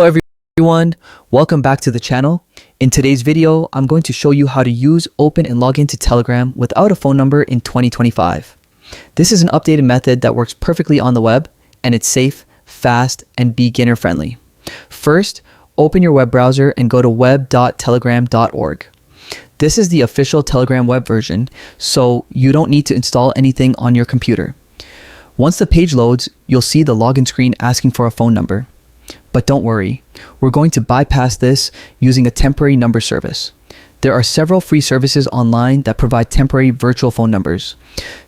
Hello everyone, welcome back to the channel. In today's video, I'm going to show you how to use, open, and log into Telegram without a phone number in 2025. This is an updated method that works perfectly on the web, and it's safe, fast, and beginner friendly. First, open your web browser and go to web.telegram.org. This is the official Telegram web version, so you don't need to install anything on your computer. Once the page loads, you'll see the login screen asking for a phone number. But don't worry, we're going to bypass this using a temporary number service. There are several free services online that provide temporary virtual phone numbers.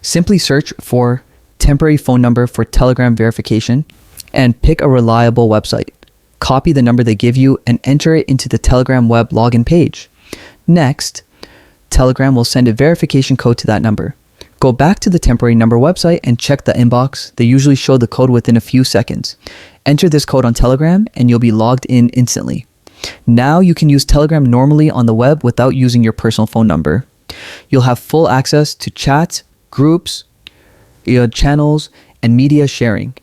Simply search for temporary phone number for Telegram verification and pick a reliable website. Copy the number they give you and enter it into the Telegram web login page. Next, Telegram will send a verification code to that number. Go back to the temporary number website and check the inbox. They usually show the code within a few seconds. Enter this code on Telegram and you'll be logged in instantly. Now you can use Telegram normally on the web without using your personal phone number. You'll have full access to chats, groups, channels, and media sharing.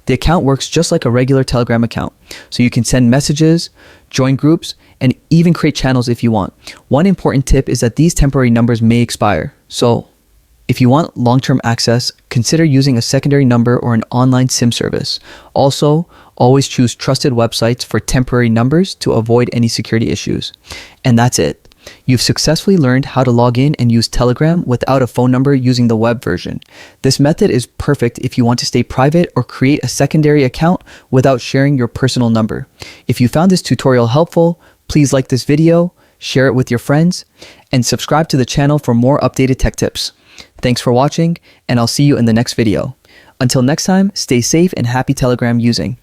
The account works just like a regular Telegram account, so you can send messages, join groups, and even create channels if you want. One important tip is that these temporary numbers may expire, so if you want long-term access, consider using a secondary number or an online SIM service. Also, always choose trusted websites for temporary numbers to avoid any security issues. And that's it. You've successfully learned how to log in and use Telegram without a phone number using the web version. This method is perfect if you want to stay private or create a secondary account without sharing your personal number. If you found this tutorial helpful, please like this video, share it with your friends, and subscribe to the channel for more updated tech tips. Thanks for watching, and I'll see you in the next video. Until next time, stay safe and happy Telegram using.